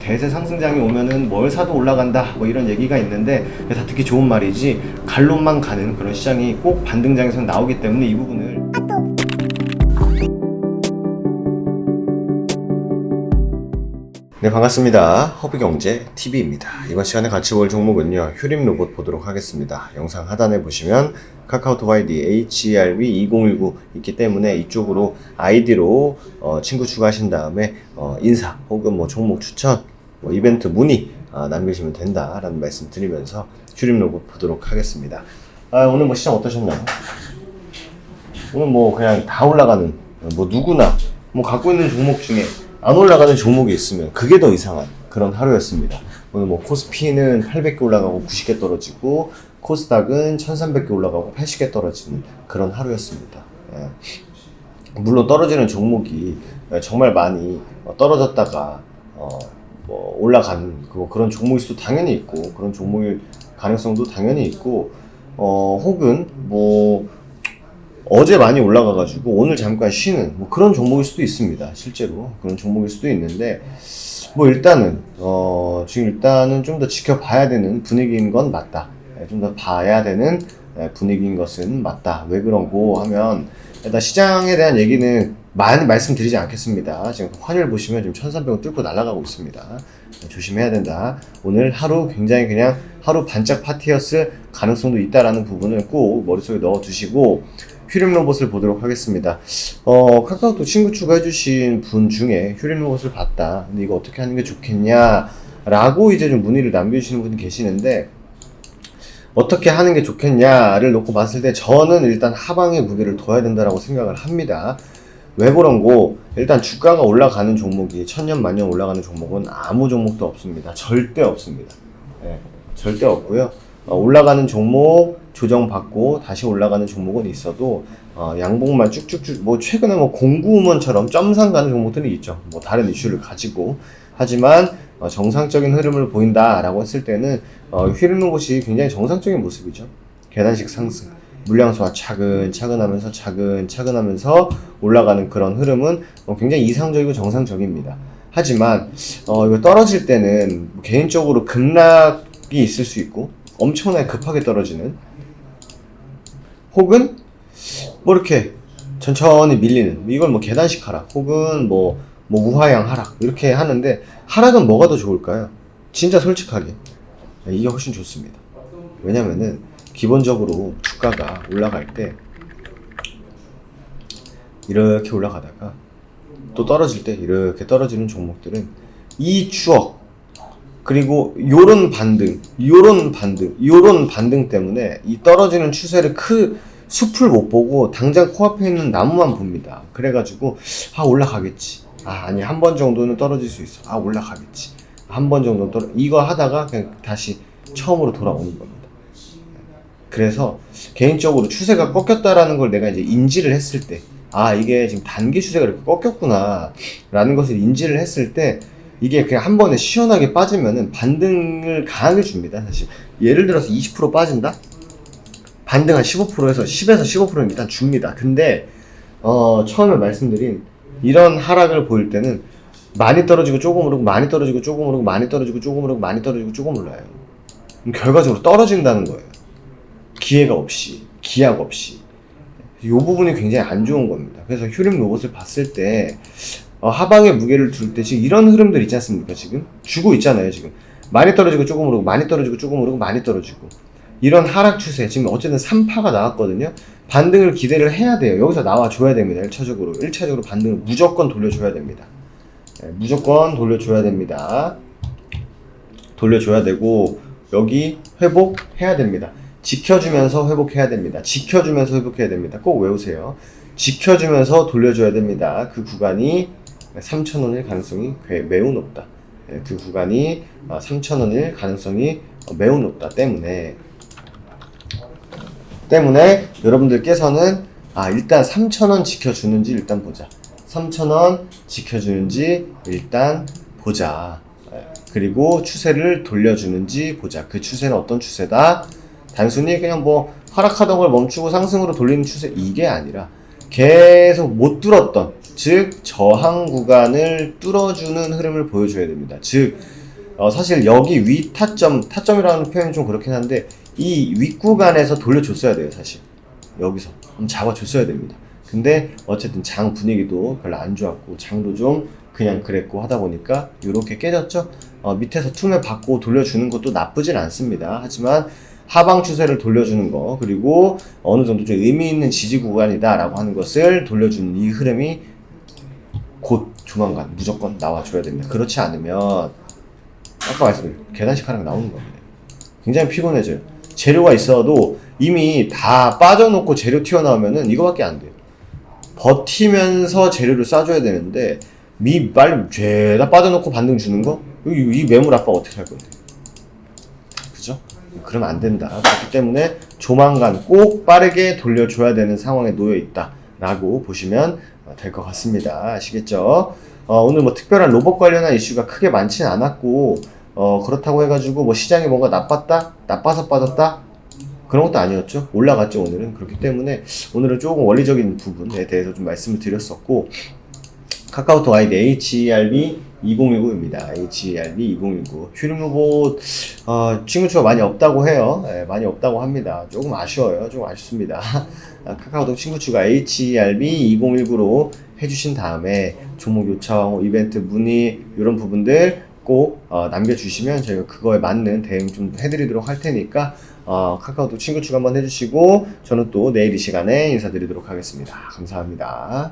대세 상승장이 오면은 뭘 사도 올라간다 뭐 이런 얘기가 있는데 다 듣기 좋은 말이지 갈론만 가는 그런 시장이 꼭 반등장에서 나오기 때문에 이 부분을 네, 반갑습니다. 허브경제TV입니다. 이번 시간에 같이 볼 종목은요, 휴림로봇 보도록 하겠습니다. 영상 하단에 보시면 카카오톡 아이디 HERV2019 있기 때문에 이쪽으로 아이디로 친구 추가하신 다음에 인사 혹은 뭐 종목 추천, 뭐 이벤트 문의 남기시면 된다라는 말씀 드리면서 휴림로봇 보도록 하겠습니다. 오늘 뭐 시장 어떠셨나요? 오늘 뭐 그냥 다 올라가는, 뭐 누구나 뭐 갖고 있는 종목 중에 안 올라가는 종목이 있으면 그게 더 이상한 그런 하루였습니다. 오늘 뭐 코스피는 800개 올라가고 90개 떨어지고 코스닥은 1300개 올라가고 80개 떨어지는 그런 하루였습니다. 예. 물론 떨어지는 종목이 정말 많이 떨어졌다가 뭐 올라간 그런 종목일 수도 당연히 있고 그런 종목일 가능성도 당연히 있고 혹은 뭐 어제 많이 올라가가지고 오늘 잠깐 쉬는 뭐 그런 종목일 수도 있습니다. 실제로 그런 종목일 수도 있는데 뭐 일단은 지금 일단은 좀 더 지켜봐야 되는 분위기인 건 맞다. 좀 더 봐야 되는 분위기인 것은 맞다. 왜 그런고 하면 일단 시장에 대한 얘기는 많이 말씀드리지 않겠습니다. 지금 환율 보시면 지금 1300원 뚫고 날아가고 있습니다. 조심해야 된다. 오늘 하루 굉장히 그냥 하루 반짝 파티였을 가능성도 있다라는 부분을 꼭 머릿속에 넣어 두시고 휴림로봇을 보도록 하겠습니다. 카카오톡 친구 추가해주신 분 중에 휴림로봇을 봤다. 근데 이거 어떻게 하는 게 좋겠냐? 라고 이제 좀 문의를 남겨주시는 분이 계시는데, 어떻게 하는 게 좋겠냐를 놓고 봤을 때, 저는 일단 하방에 무게를 둬야 된다라고 생각을 합니다. 왜 그런고, 일단 주가가 올라가는 종목이, 천년 만년 올라가는 종목은 아무 종목도 없습니다. 절대 없습니다. 네, 절대 없고요. 올라가는 종목 조정받고 다시 올라가는 종목은 있어도 양봉만 쭉쭉쭉 뭐 최근에 뭐 공구음원처럼 점상 가는 종목들이 있죠. 뭐 다른 이슈를 가지고 하지만 정상적인 흐름을 보인다라고 했을 때는 휴림로봇이 굉장히 정상적인 모습이죠. 계단식 상승, 물량수와 차근차근하면서 차근차근하면서 올라가는 그런 흐름은 굉장히 이상적이고 정상적입니다. 하지만 이거 떨어질 때는 개인적으로 급락이 있을 수 있고 엄청나게 급하게 떨어지는 혹은 뭐 이렇게 천천히 밀리는 이걸 뭐 계단식 하락 혹은 뭐 우하향 하락 이렇게 하는데 하락은 뭐가 더 좋을까요? 진짜 솔직하게 이게 훨씬 좋습니다. 왜냐면은 기본적으로 주가가 올라갈 때 이렇게 올라가다가 또 떨어질 때 이렇게 떨어지는 종목들은 이 추억 그리고 요런 반등 때문에 이 떨어지는 추세를 숲을 못 보고 당장 코앞에 있는 나무만 봅니다. 그래가지고 올라가겠지. 아니 한 번 정도는 떨어질 수 있어. 올라가겠지. 한 번 정도는 이거 하다가 그냥 다시 처음으로 돌아오는 겁니다. 그래서 개인적으로 추세가 꺾였다라는 걸 내가 이제 인지를 했을 때 이게 지금 단기 추세가 이렇게 꺾였구나 라는 것을 인지를 했을 때 이게 그냥 한 번에 시원하게 빠지면은 반등을 강하게 줍니다. 사실 예를 들어서 20% 빠진다? 반등 한 15%에서 10에서 15%는 일단 줍니다. 근데 처음에 말씀드린 이런 하락을 보일 때는 많이 떨어지고 조금 오르고 많이 떨어지고 조금 오르고 많이 떨어지고 조금 오르고 많이 떨어지고 조금 올라요. 결과적으로 떨어진다는 거예요. 기회가 없이, 기약 없이. 이 부분이 굉장히 안 좋은 겁니다. 그래서 휴림로봇을 봤을 때 하방에 무게를 둘 때 지금 이런 흐름들 있지 않습니까? 지금 주고 있잖아요. 지금 많이 떨어지고 조금 오르고 많이 떨어지고 조금 오르고 많이 떨어지고 이런 하락 추세 지금 어쨌든 3파가 나왔거든요. 반등을 기대를 해야 돼요. 여기서 나와줘야 됩니다. 1차적으로 반등을 무조건 돌려줘야 됩니다. 무조건 돌려줘야 됩니다. 돌려줘야 되고 여기 회복해야 됩니다. 지켜주면서 회복해야 됩니다. 지켜주면서 회복해야 됩니다. 꼭 외우세요. 지켜주면서 돌려줘야 됩니다. 그 구간이 3,000원일 가능성이 매우 높다. 그 구간이 3,000원일 가능성이 매우 높다 때문에 여러분들께서는 일단 3,000원 지켜주는지 일단 보자. 3,000원 지켜주는지 일단 보자. 그리고 추세를 돌려주는지 보자. 그 추세는 어떤 추세다? 단순히 그냥 뭐 하락하던 걸 멈추고 상승으로 돌리는 추세 이게 아니라 계속 못 뚫었던 즉 저항 구간을 뚫어주는 흐름을 보여줘야 됩니다. 즉 사실 여기 위 타점이라는 표현이 좀 그렇긴 한데 이 윗구간에서 돌려줬어야 돼요. 사실 여기서 한번 잡아줬어야 됩니다. 근데 어쨌든 장 분위기도 별로 안 좋았고 장도 좀 그냥 그랬고 하다 보니까 이렇게 깨졌죠. 밑에서 tum에 받고 돌려주는 것도 나쁘진 않습니다. 하지만 하방 추세를 돌려주는 거, 그리고 어느 정도 좀 의미 있는 지지 구간이다 라고 하는 것을 돌려주는 이 흐름이 곧 조만간 무조건 나와줘야 됩니다. 그렇지 않으면 아까 말씀드린 계단식 하락 나오는 겁니다. 굉장히 피곤해져요. 재료가 있어도 이미 다 빠져놓고 재료 튀어나오면은 이거밖에 안 돼요. 버티면서 재료를 쏴줘야 되는데 빨리 죄다 빠져놓고 반등 주는 거? 이 매물 압박 어떻게 할 건데? 그죠? 그러면 안 된다. 그렇기 때문에 조만간 꼭 빠르게 돌려줘야 되는 상황에 놓여 있다 라고 보시면 될 것 같습니다. 아시겠죠? 오늘 뭐 특별한 로봇 관련한 이슈가 크게 많지는 않았고 그렇다고 해가지고 뭐 시장이 뭔가 나빠서 빠졌다? 그런 것도 아니었죠. 올라갔죠 오늘은. 그렇기 때문에 오늘은 조금 원리적인 부분에 대해서 좀 말씀을 드렸었고, 카카오톡 아이디 HERB2019입니다. HERB2019. 휴림 로봇 친구 수가 많이 없다고 해요. 네, 많이 없다고 합니다. 조금 아쉬워요. 조금 아쉽습니다. 카카오톡 친구 추가 HERB2019로 해주신 다음에 종목 요청, 이벤트 문의 이런 부분들 꼭 남겨주시면 저희가 그거에 맞는 대응 좀 해드리도록 할 테니까 카카오톡 친구 추가 한번 해주시고 저는 또 내일 이 시간에 인사드리도록 하겠습니다. 감사합니다.